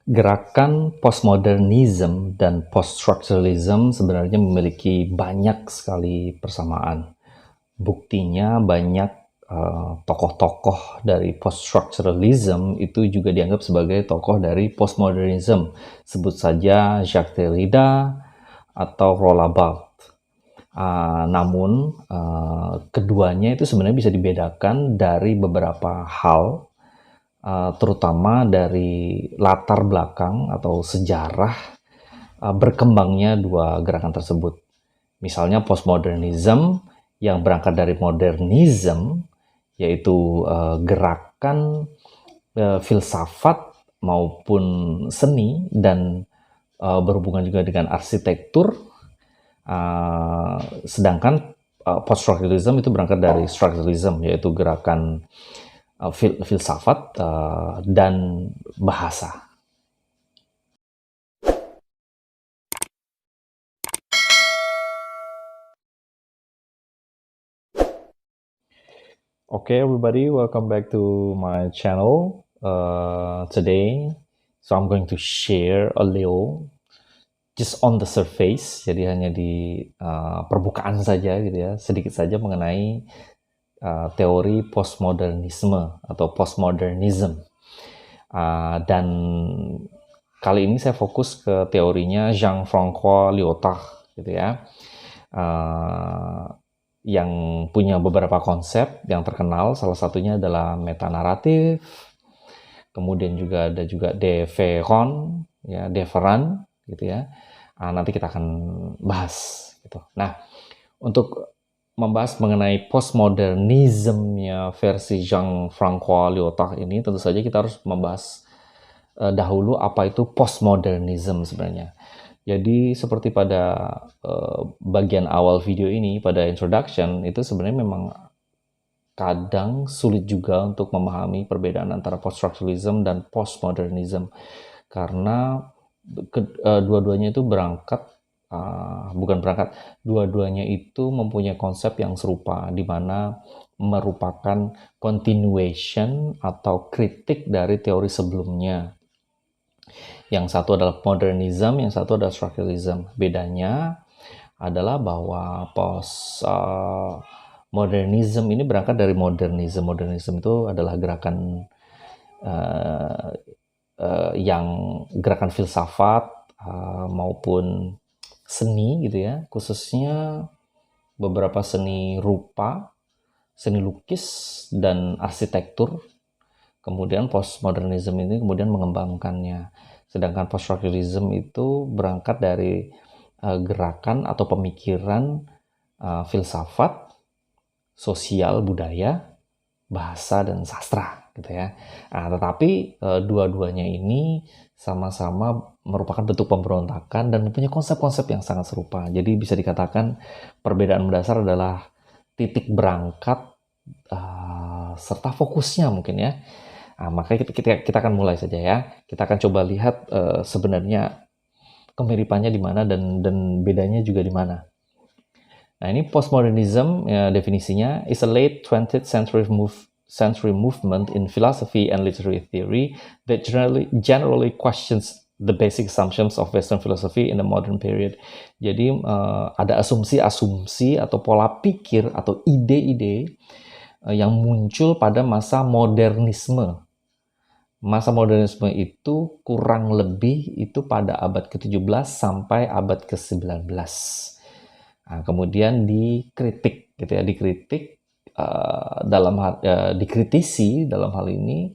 Gerakan postmodernism dan poststructuralism sebenarnya memiliki banyak sekali persamaan. Buktinya banyak tokoh-tokoh dari poststructuralism itu juga dianggap sebagai tokoh dari postmodernism. Sebut saja Jacques Derrida atau Roland Barthes. Namun keduanya itu sebenarnya bisa dibedakan dari beberapa hal, terutama dari latar belakang atau sejarah berkembangnya dua gerakan tersebut. Misalnya postmodernism yang berangkat dari modernism, yaitu gerakan filsafat maupun seni dan berhubungan juga dengan arsitektur. Sedangkan post-structuralism itu berangkat dari structuralism, yaitu gerakan filsafat dan bahasa. Okay, everybody, welcome back to my channel. Today, so I'm going to share a little, just on the surface, jadi hanya di permukaan saja gitu ya, sedikit saja mengenai teori postmodernisme atau postmodernism. Dan kali ini saya fokus ke teorinya Jean-François Lyotard gitu ya. Yang punya beberapa konsep yang terkenal, salah satunya adalah metanaratif, kemudian juga ada juga deferon, ya, deferan, gitu ya. Nanti kita akan bahas, gitu. Nah, untuk membahas mengenai postmodernismnya versi Jean-François Lyotard ini, tentu saja kita harus membahas dahulu apa itu postmodernism sebenarnya. Jadi seperti pada bagian awal video ini, pada introduction, itu sebenarnya memang kadang sulit juga untuk memahami perbedaan antara post-structuralism dan postmodernism. Karena dua-duanya itu dua-duanya itu mempunyai konsep yang serupa, di mana merupakan continuation atau kritik dari teori sebelumnya. Yang satu adalah modernism, yang satu adalah structuralism. Bedanya adalah bahwa modernism ini berangkat dari modernism. Modernism itu adalah gerakan yang gerakan filsafat maupun seni gitu ya, khususnya beberapa seni rupa, seni lukis, dan arsitektur. Kemudian postmodernism ini kemudian mengembangkannya. Sedangkan poststructuralism itu berangkat dari gerakan atau pemikiran filsafat, sosial, budaya, bahasa, dan sastra gitu ya. Tetapi dua-duanya ini sama-sama merupakan bentuk pemberontakan dan mempunyai konsep-konsep yang sangat serupa. Jadi bisa dikatakan perbedaan mendasar adalah titik berangkat serta fokusnya mungkin ya. Makanya kita akan mulai saja ya. Kita akan coba lihat sebenarnya kemiripannya di mana dan bedanya juga di mana. Nah, ini postmodernism ya, definisinya is a late 20th century movement in philosophy and literary theory that generally questions the basic assumptions of Western philosophy in the modern period. Jadi ada asumsi-asumsi atau pola pikir atau ide-ide yang muncul pada masa modernisme. Masa modernisme itu kurang lebih itu pada abad ke-17 sampai abad ke-19. Kemudian dikritik gitu ya, dikritisi dalam hal ini,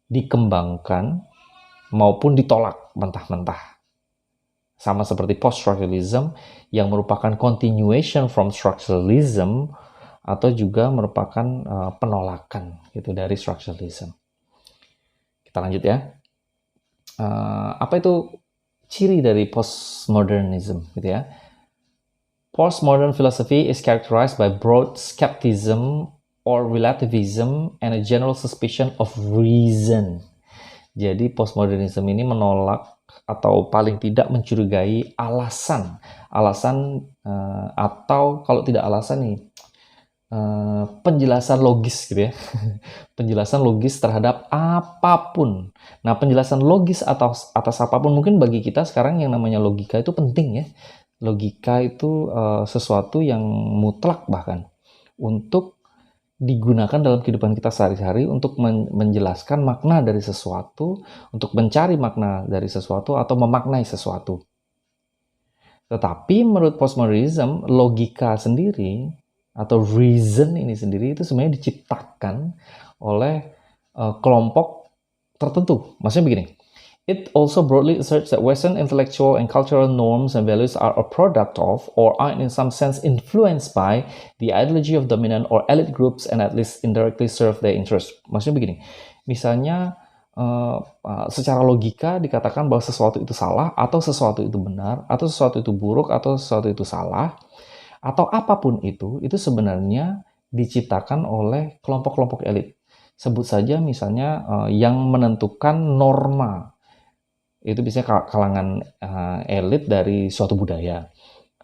dikembangkan maupun ditolak mentah-mentah. Sama seperti post-structuralism yang merupakan continuation from structuralism atau juga merupakan penolakan gitu dari structuralism. Kita lanjut ya. Apa itu ciri dari postmodernism gitu ya? Postmodern philosophy is characterized by broad skepticism or relativism and a general suspicion of reason. Jadi postmodernism ini menolak atau paling tidak mencurigai alasan atau kalau tidak alasan nih, penjelasan logis gitu ya. Penjelasan logis terhadap apapun. Nah, penjelasan logis atas apapun, mungkin bagi kita sekarang yang namanya logika itu penting ya. Logika itu sesuatu yang mutlak bahkan untuk digunakan dalam kehidupan kita sehari-hari untuk menjelaskan makna dari sesuatu, untuk mencari makna dari sesuatu atau memaknai sesuatu. Tetapi menurut postmodernism, logika sendiri atau reason ini sendiri itu sebenarnya diciptakan oleh kelompok tertentu. Maksudnya begini, it also broadly asserts that Western intellectual and cultural norms and values are a product of, or are in some sense influenced by, the ideology of dominant or elite groups and at least indirectly serve their interest. Maksudnya begini, misalnya secara logika dikatakan bahwa sesuatu itu salah, atau sesuatu itu benar, atau sesuatu itu buruk, atau sesuatu itu salah, atau apapun itu sebenarnya diciptakan oleh kelompok-kelompok elit. Sebut saja misalnya yang menentukan norma, itu biasanya kalangan elit dari suatu budaya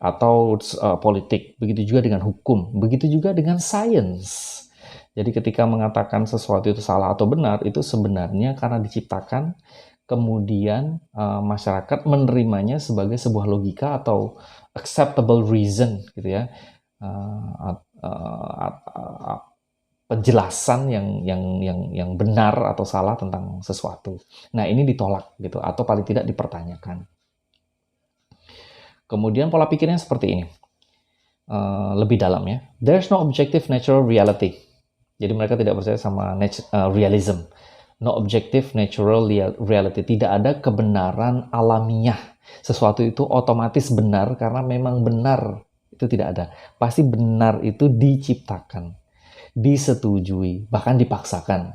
atau politik. Begitu juga dengan hukum, begitu juga dengan sains. Jadi ketika mengatakan sesuatu itu salah atau benar, itu sebenarnya karena diciptakan, kemudian masyarakat menerimanya sebagai sebuah logika atau acceptable reason gitu ya. Penjelasan yang benar atau salah tentang sesuatu. Nah, ini ditolak gitu atau paling tidak dipertanyakan. Kemudian pola pikirnya seperti ini. Lebih dalam ya. There's no objective natural reality. Jadi mereka tidak percaya sama realism. No objective natural reality. Tidak ada kebenaran alamiah. Sesuatu itu otomatis benar karena memang benar. Itu tidak ada. Pasti benar itu diciptakan, disetujui, bahkan dipaksakan.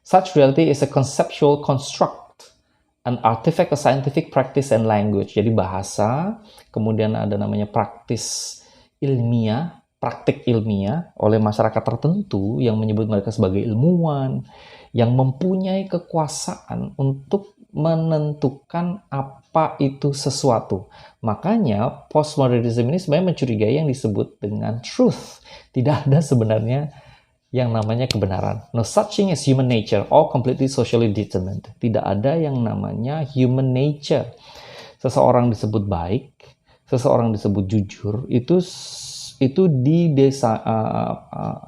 Such reality is a conceptual construct, an artifact of scientific practice and language. Jadi bahasa, kemudian ada namanya praktis ilmiah, praktik ilmiah oleh masyarakat tertentu yang menyebut mereka sebagai ilmuwan, yang mempunyai kekuasaan untuk menentukan apa itu sesuatu. Makanya postmodernism ini sebenarnya mencurigai yang disebut dengan truth. Tidak ada sebenarnya yang namanya kebenaran. No such thing as human nature, all completely socially determined. Tidak ada yang namanya human nature. Seseorang disebut baik, seseorang disebut jujur, itu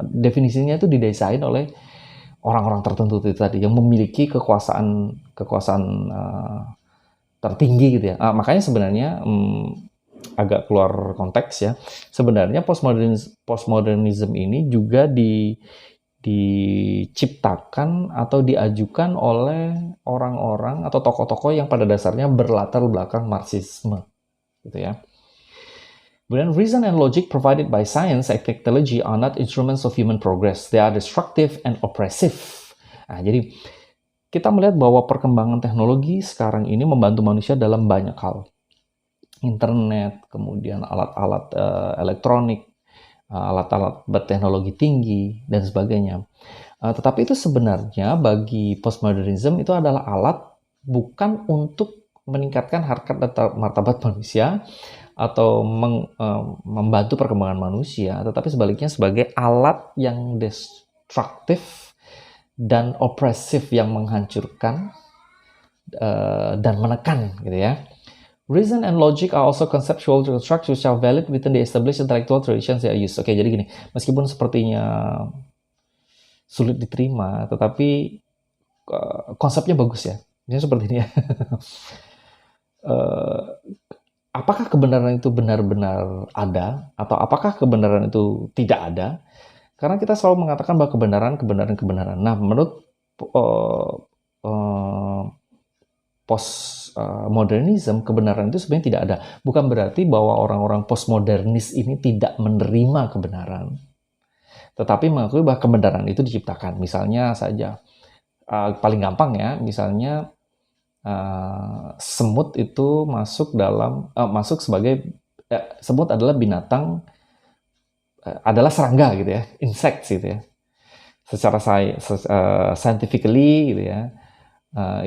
definisinya itu didesain oleh orang-orang tertentu itu tadi yang memiliki kekuasaan tertinggi gitu ya. Makanya sebenarnya agak keluar konteks ya. Sebenarnya postmodernism ini juga diciptakan atau diajukan oleh orang-orang atau tokoh-tokoh yang pada dasarnya berlatar belakang Marxisme gitu ya. Kemudian reason and logic provided by science and technology are not instruments of human progress. They are destructive and oppressive. Nah, jadi kita melihat bahwa perkembangan teknologi sekarang ini membantu manusia dalam banyak hal. Internet, kemudian alat-alat elektronik, alat-alat berteknologi tinggi, dan sebagainya. Tetapi itu sebenarnya bagi postmodernism itu adalah alat bukan untuk meningkatkan harkat dan martabat manusia, atau membantu perkembangan manusia, tetapi sebaliknya sebagai alat yang destruktif dan opresif yang menghancurkan dan menekan gitu ya. Reason and logic are also conceptual constructs which are valid within the established intellectual traditions they are used. Oke, jadi gini, meskipun sepertinya sulit diterima, tetapi konsepnya bagus ya. Misalnya seperti ini ya. Apakah kebenaran itu benar-benar ada, atau apakah kebenaran itu tidak ada? Karena kita selalu mengatakan bahwa kebenaran. Nah, menurut postmodernism, kebenaran itu sebenarnya tidak ada. Bukan berarti bahwa orang-orang postmodernis ini tidak menerima kebenaran, tetapi mengakui bahwa kebenaran itu diciptakan. Misalnya saja, paling gampang ya, misalnya semut itu masuk sebagai semut adalah binatang, adalah serangga gitu ya, insects gitu ya. Secara scientifically gitu ya,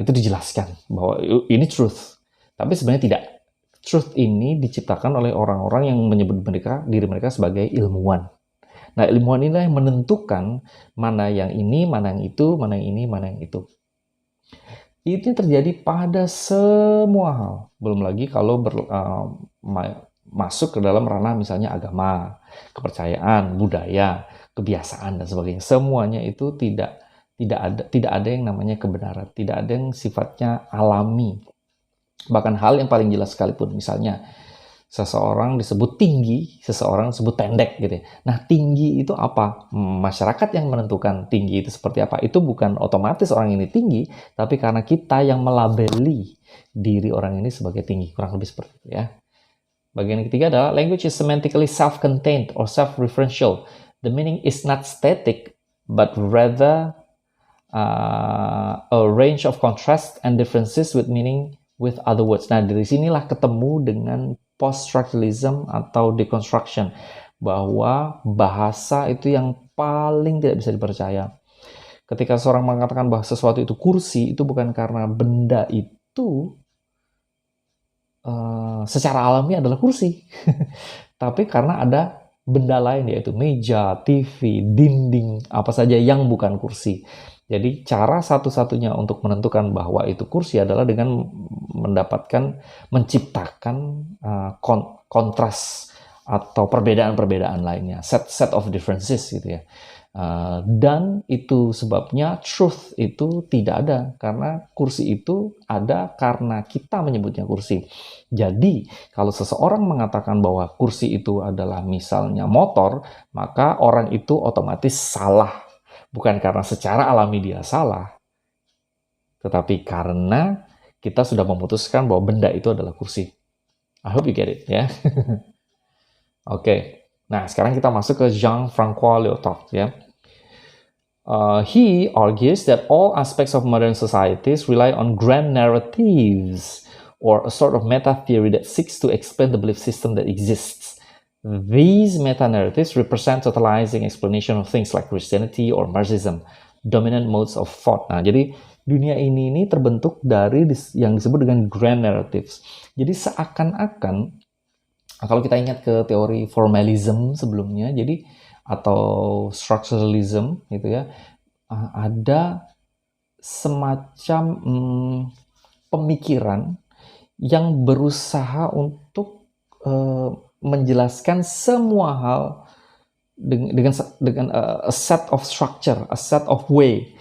itu dijelaskan bahwa ini truth. Tapi sebenarnya tidak. Truth ini diciptakan oleh orang-orang yang menyebut diri mereka sebagai ilmuwan. Nah, ilmuwan inilah yang menentukan mana yang ini, mana yang itu, mana yang ini, mana yang itu. Itu terjadi pada semua hal. Belum lagi kalau masuk ke dalam ranah misalnya agama, kepercayaan, budaya, kebiasaan dan sebagainya. Semuanya itu tidak ada yang namanya kebenaran, tidak ada yang sifatnya alami. Bahkan hal yang paling jelas sekalipun, misalnya seseorang disebut tinggi, seseorang disebut pendek gitu ya. Nah, tinggi itu apa? Masyarakat yang menentukan tinggi itu seperti apa. Itu bukan otomatis orang ini tinggi, tapi karena kita yang melabeli diri orang ini sebagai tinggi. Kurang lebih seperti itu ya. Bagian ketiga adalah language is semantically self-contained or self-referential. The meaning is not static, but rather a range of contrast and differences with meaning with other words. Nah, dari sinilah ketemu dengan post-structuralism atau deconstruction, bahwa bahasa itu yang paling tidak bisa dipercaya. Ketika seorang mengatakan bahwa sesuatu itu kursi, itu bukan karena benda itu secara alami adalah kursi, tapi karena ada benda lain, yaitu meja, TV, dinding, apa saja yang bukan kursi. Jadi cara satu-satunya untuk menentukan bahwa itu kursi adalah dengan menciptakan kontras atau perbedaan-perbedaan lainnya, set of differences gitu ya. Dan itu sebabnya truth itu tidak ada, karena kursi itu ada karena kita menyebutnya kursi. Jadi kalau seseorang mengatakan bahwa kursi itu adalah misalnya motor, maka orang itu otomatis salah. Bukan karena secara alami dia salah, tetapi karena kita sudah memutuskan bahwa benda itu adalah kursi. I hope you get it ya. Oke. Nah, sekarang kita masuk ke Jean-François Lyotard ya. He argues that all aspects of modern societies rely on grand narratives, or a sort of meta-theory that seeks to explain the belief system that exists. These meta-narratives represent totalizing explanation of things like Christianity or Marxism, dominant modes of thought. Nah, jadi dunia ini terbentuk dari yang disebut dengan grand narratives. Jadi seakan-akan, kalau kita ingat ke teori formalism sebelumnya, jadi atau structuralism gitu ya, ada semacam pemikiran yang berusaha untuk menjelaskan semua hal dengan a set of structure, a set of way,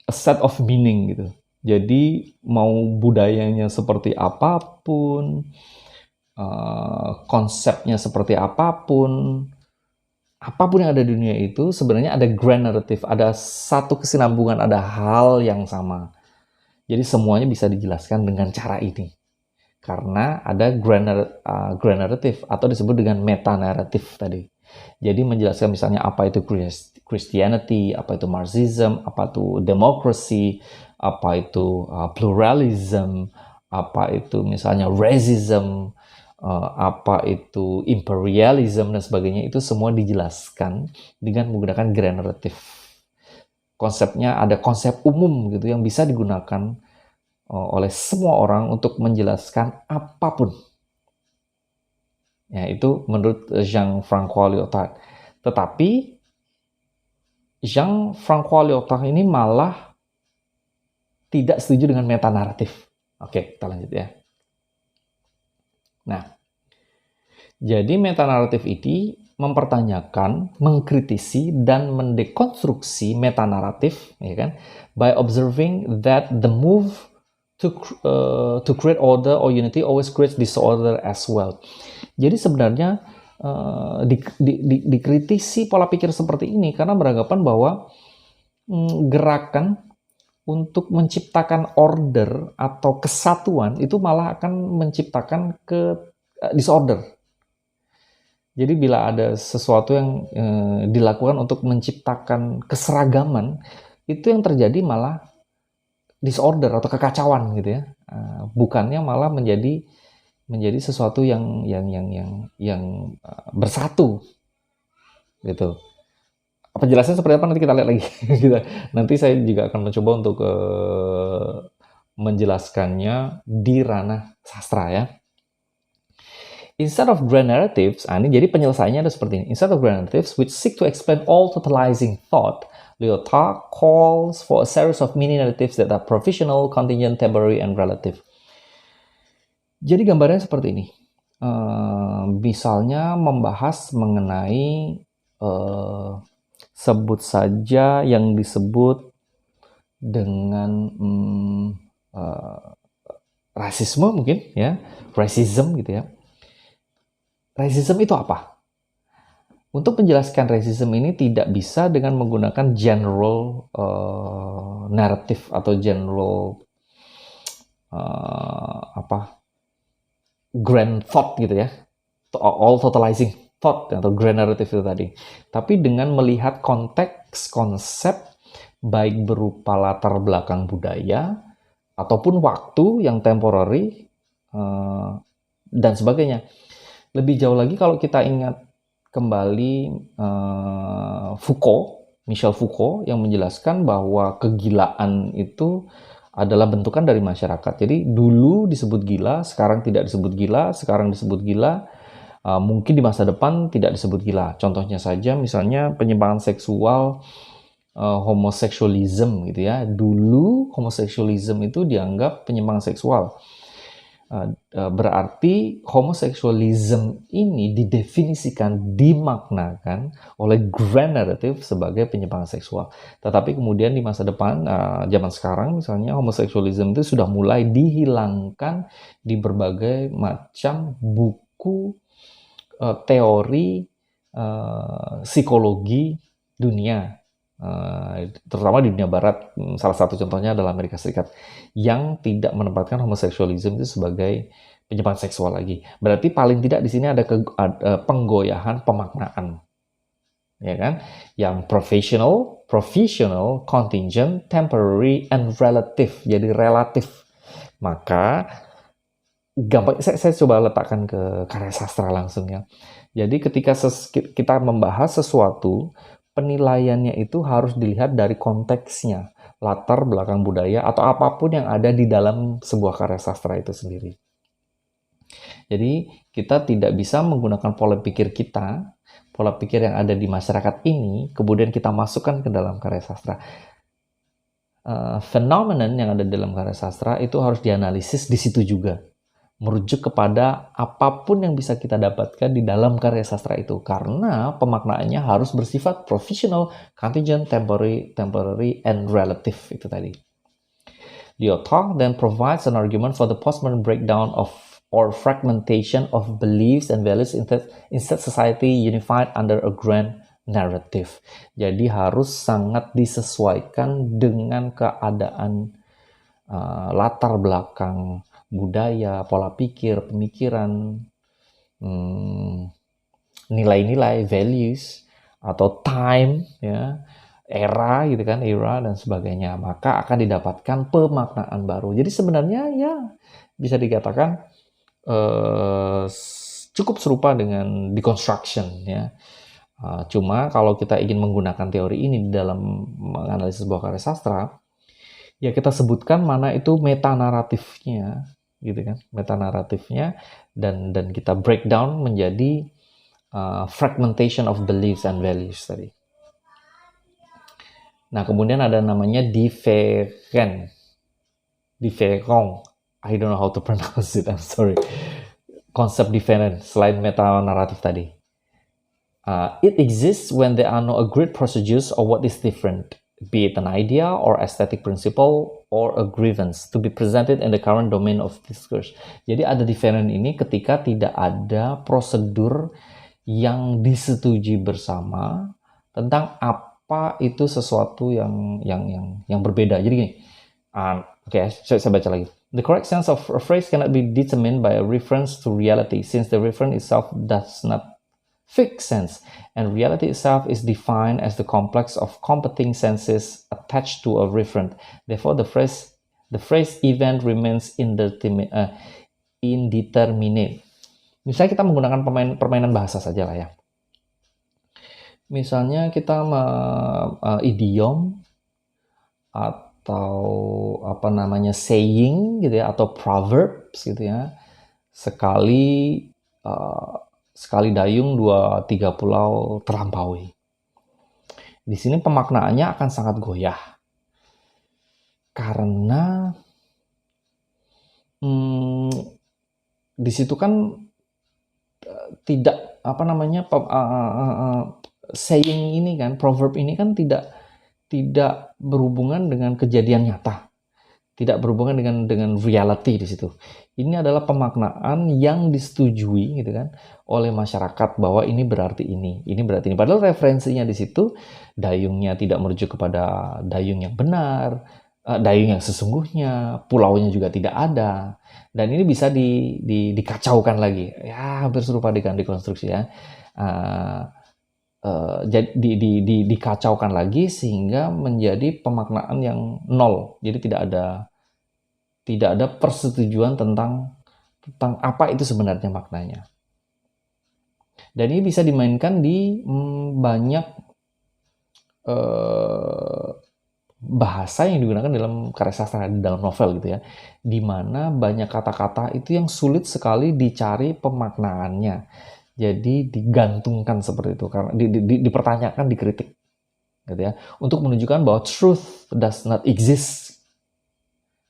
a set of meaning gitu. Jadi mau budayanya seperti apapun, konsepnya seperti apapun yang ada di dunia itu sebenarnya ada grand narrative, ada satu kesinambungan, ada hal yang sama. Jadi semuanya bisa dijelaskan dengan cara ini. Karena ada grand narrative atau disebut dengan meta narrative tadi. Jadi menjelaskan misalnya apa itu Christianity, apa itu Marxism, apa itu democracy, apa itu pluralism, apa itu misalnya racism, apa itu imperialism dan sebagainya, itu semua dijelaskan dengan menggunakan grand narrative. Konsepnya ada konsep umum gitu yang bisa digunakan oleh semua orang untuk menjelaskan apapun. Ya, itu menurut Jean-François Lyotard. Tetapi Jean-François Lyotard ini malah tidak setuju dengan meta naratif. Oke, kita lanjut ya. Nah, jadi metanaratif ini mempertanyakan, mengkritisi, dan mendekonstruksi metanaratif, ya kan, by observing that the move to create order or unity always creates disorder as well. Jadi sebenarnya dikritisi pola pikir seperti ini karena beranggapan bahwa gerakan untuk menciptakan order atau kesatuan itu malah akan menciptakan disorder. Jadi bila ada sesuatu yang dilakukan untuk menciptakan keseragaman, itu yang terjadi malah disorder atau kekacauan gitu ya. Bukannya malah menjadi sesuatu yang bersatu gitu. Penjelasan seperti apa nanti kita lihat lagi. Nanti saya juga akan mencoba untuk menjelaskannya di ranah sastra ya. Instead of grand narratives, ini jadi penyelesaiannya ada seperti ini. Instead of grand narratives, which seek to explain all totalizing thought, Lyotard calls for a series of mini narratives that are provisional, contingent, temporary, and relative. Jadi gambarnya seperti ini. Misalnya membahas mengenai sebut saja yang disebut dengan rasisme mungkin ya, racism gitu ya. Racism itu apa? Untuk menjelaskan racism ini tidak bisa dengan menggunakan general narrative atau general grand thought gitu ya, all totalizing thought atau grand narrative itu tadi. Tapi dengan melihat konteks konsep baik berupa latar belakang budaya ataupun waktu yang temporary dan sebagainya. Lebih jauh lagi kalau kita ingat kembali Michel Foucault yang menjelaskan bahwa kegilaan itu adalah bentukan dari masyarakat. Jadi dulu disebut gila, sekarang tidak disebut gila, sekarang disebut gila, mungkin di masa depan tidak disebut gila. Contohnya saja misalnya penyimpangan seksual, homoseksualisme gitu ya. Dulu homoseksualisme itu dianggap penyimpangan seksual. Berarti homoseksualisme ini didefinisikan, dimaknakan oleh grand narrative sebagai penyimpangan seksual. Tetapi kemudian di masa depan, zaman sekarang misalnya homoseksualisme itu sudah mulai dihilangkan di berbagai macam buku teori psikologi dunia. Terutama di dunia barat, salah satu contohnya adalah Amerika Serikat yang tidak menempatkan homoseksualisme itu sebagai penyimpangan seksual lagi. Berarti paling tidak di sini ada penggoyahan pemaknaan, ya kan? Yang professional, contingent, temporary, and relative. Jadi relatif. Maka gampang, saya coba letakkan ke karya sastra langsung ya. Jadi ketika kita membahas sesuatu, penilaiannya itu harus dilihat dari konteksnya, latar belakang budaya, atau apapun yang ada di dalam sebuah karya sastra itu sendiri. Jadi kita tidak bisa menggunakan pola pikir kita, pola pikir yang ada di masyarakat ini, kemudian kita masukkan ke dalam karya sastra. Fenomenon yang ada di dalam karya sastra itu harus dianalisis di situ juga. Merujuk kepada apapun yang bisa kita dapatkan di dalam karya sastra itu. Karena pemaknaannya harus bersifat professional, contingent, temporary, and relative itu tadi. Lyotard then provides an argument for the postmodern breakdown of or fragmentation of beliefs and values instead society unified under a grand narrative. Jadi harus sangat disesuaikan dengan keadaan latar belakang budaya, pola pikir, pemikiran, nilai-nilai, values, atau time, ya, era gitu kan, era dan sebagainya. Maka akan didapatkan pemaknaan baru. Jadi sebenarnya ya bisa dikatakan cukup serupa dengan deconstruction ya. Cuma kalau kita ingin menggunakan teori ini di dalam menganalisis sebuah karya sastra, ya kita sebutkan mana itu meta naratifnya gitu kan, meta naratifnya, dan kita breakdown menjadi fragmentation of beliefs and values tadi. Nah, kemudian ada namanya different. I don't know how to pronounce it, I'm sorry. Konsep different selain meta naratif tadi. It exists when there are no agreed procedures or what is different, be it an idea or aesthetic principle or a grievance to be presented in the current domain of discourse. Jadi ada different ini ketika tidak ada prosedur yang disetujui bersama tentang apa itu sesuatu yang berbeda. Jadi gini, saya baca lagi. The correct sense of a phrase cannot be determined by a reference to reality, since the reference itself does not fixed sense, and reality itself is defined as the complex of competing senses attached to a referent. Therefore, the phrase event remains indeterminate. Misalnya kita menggunakan permainan bahasa saja lah ya. Misalnya kita idiom atau apa namanya saying gitu ya, atau proverbs gitu ya. Sekali sekali dayung 2-3 pulau terlampaui. Di sini pemaknaannya akan sangat goyah karena di situ kan tidak apa namanya saying ini kan, proverb ini kan tidak berhubungan dengan kejadian nyata, tidak berhubungan dengan reality di situ. Ini adalah pemaknaan yang disetujui gitu kan oleh masyarakat bahwa ini berarti ini berarti ini. Padahal referensinya di situ dayungnya tidak merujuk kepada dayung yang benar, dayung yang sesungguhnya, pulaunya juga tidak ada. Dan ini bisa dikacaukan lagi. Ya, hampir serupa dengan dikonstruksi ya. Jadi dikacaukan lagi sehingga menjadi pemaknaan yang nol. Jadi tidak ada persetujuan tentang apa itu sebenarnya maknanya. Dan ini bisa dimainkan di banyak bahasa yang digunakan dalam karya sastra, dalam novel gitu ya, di mana banyak kata-kata itu yang sulit sekali dicari pemaknaannya. Jadi digantungkan seperti itu karena dipertanyakan, dikritik gitu ya, untuk menunjukkan bahwa truth does not exist.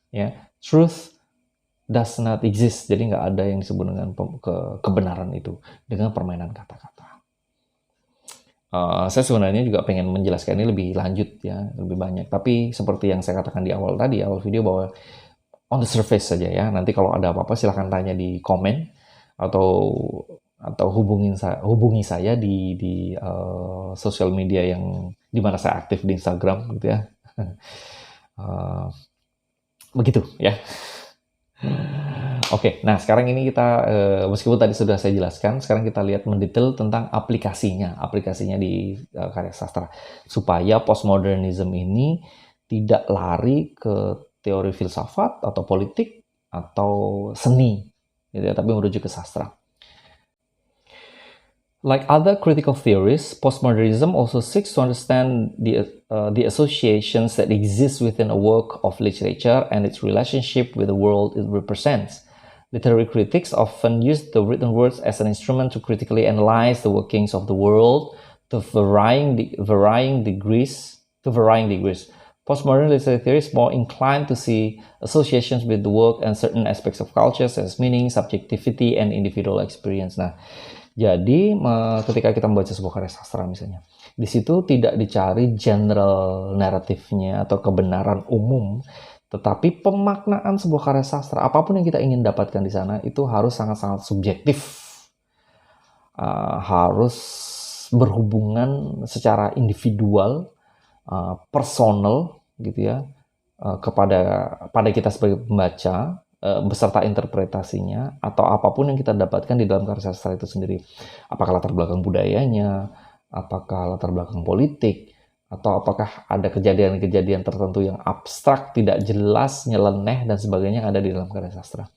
Ya, truth does not exist. Jadi nggak ada yang disebut dengan kebenaran itu dengan permainan kata-kata. Saya sebenarnya juga pengen menjelaskan ini lebih lanjut ya, lebih banyak. Tapi seperti yang saya katakan di awal video bahwa on the surface saja ya. Nanti kalau ada apa-apa silahkan tanya di komen atau hubungi saya di sosial media yang dimana saya aktif di Instagram gitu ya. Begitu ya. Oke, nah sekarang ini kita, meskipun tadi sudah saya jelaskan, sekarang kita lihat mendetail tentang aplikasinya di karya sastra. Supaya postmodernism ini tidak lari ke teori filsafat atau politik atau seni, gitu ya, tapi merujuk ke sastra. Like other critical theories, postmodernism also seeks to understand the associations that exist within a work of literature and its relationship with the world it represents. Literary critics often use the written words as an instrument to critically analyze the workings of the world to varying degrees. Postmodern literary theory is more inclined to see associations with the work and certain aspects of culture, such as meaning, subjectivity, and individual experience. Nah, jadi ketika kita membaca sebuah karya sastra misalnya, di situ tidak dicari general narratifnya atau kebenaran umum, tetapi pemaknaan sebuah karya sastra, apapun yang kita ingin dapatkan di sana, itu harus sangat-sangat subjektif. Harus berhubungan secara individual, personal, gitu ya, pada kita sebagai pembaca, beserta interpretasinya, atau apapun yang kita dapatkan di dalam karya sastra itu sendiri. Apakah latar belakang budayanya, apakah latar belakang politik, atau apakah ada kejadian-kejadian tertentu yang abstrak, tidak jelas, nyeleneh, dan sebagainya yang ada di dalam karya sastra.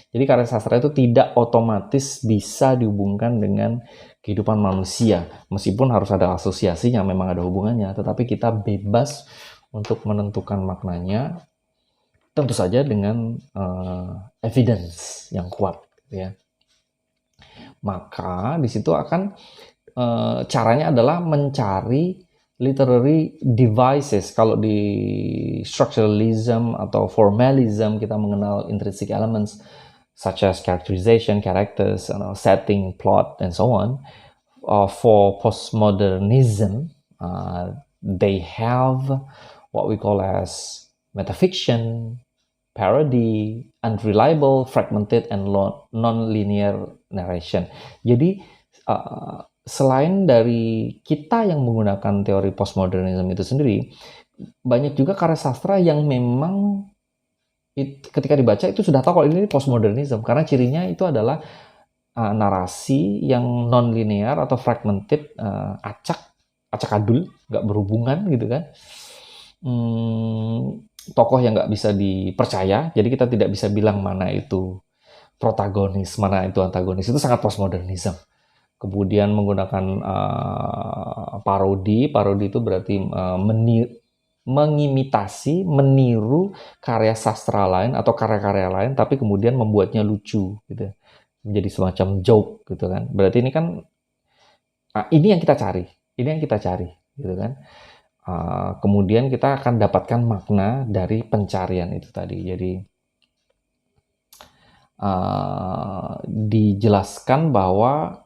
Jadi karya sastra itu tidak otomatis bisa dihubungkan dengan kehidupan manusia. Meskipun harus ada asosiasinya, memang ada hubungannya, tetapi kita bebas untuk menentukan maknanya, tentu saja dengan evidence yang kuat, gitu ya. Maka di situ akan caranya adalah mencari literary devices. Kalau di structuralism atau formalism kita mengenal intrinsic elements such as characterization, characters, setting, plot, and so on. For postmodernism, they have what we call as metafiction, parody, unreliable, fragmented, and non-linear narration. Jadi selain dari kita yang menggunakan teori postmodernism itu sendiri, banyak juga karya sastra yang memang ketika dibaca itu sudah tahu kalau ini postmodernism, karena cirinya itu adalah narasi yang non-linear atau fragmented, acak adul, nggak berhubungan gitu kan. Tokoh yang nggak bisa dipercaya, jadi kita tidak bisa bilang mana itu protagonis, mana itu antagonis. Itu sangat postmodernism. Kemudian menggunakan parodi itu berarti mengimitasi, meniru karya sastra lain atau karya-karya lain, tapi kemudian membuatnya lucu gitu. menjadi semacam joke gitu kan. Berarti ini kan ini yang kita cari, gitu kan. Kemudian kita akan dapatkan makna dari pencarian itu tadi. Jadi dijelaskan bahwa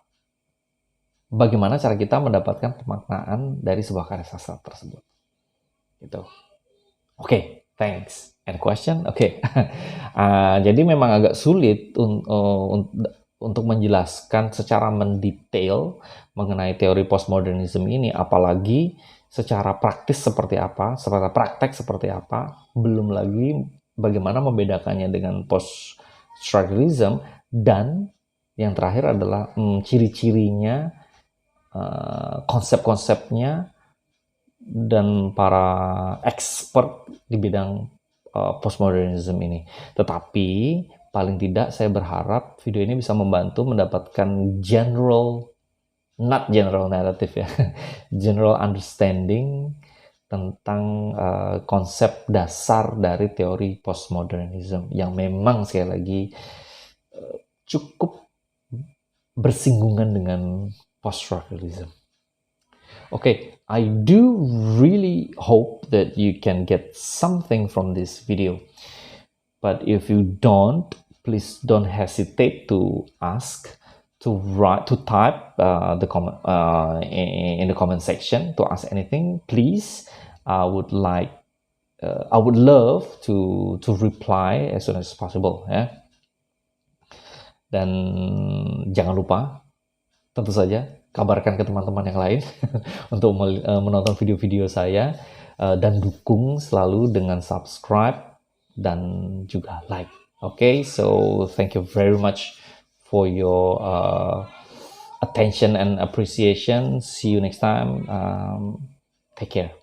bagaimana cara kita mendapatkan pemaknaan dari sebuah karya sastra tersebut. Gitu. Oke, thanks. And question? Oke. Jadi memang agak sulit untuk menjelaskan secara mendetail mengenai teori postmodernism ini, apalagi secara praktis seperti apa, secara praktek seperti apa, belum lagi bagaimana membedakannya dengan post-structuralism, dan yang terakhir adalah ciri-cirinya, konsep-konsepnya, dan para expert di bidang postmodernism ini. Tetapi paling tidak saya berharap video ini bisa membantu mendapatkan not general narrative ya, general understanding tentang konsep dasar dari teori postmodernism yang memang sekali lagi cukup bersinggungan dengan post-structuralism. Okay, I do really hope that you can get something from this video. But if you don't, please don't hesitate to ask, to type the comment in the comment section to ask anything. Please, I would love to reply as soon as possible. Ya. Dan jangan lupa, tentu saja kabarkan ke teman-teman yang lain untuk menonton video-video saya, dan dukung selalu dengan subscribe dan juga like. Okay, so thank you very much for your attention and appreciation. See you next time. Take care.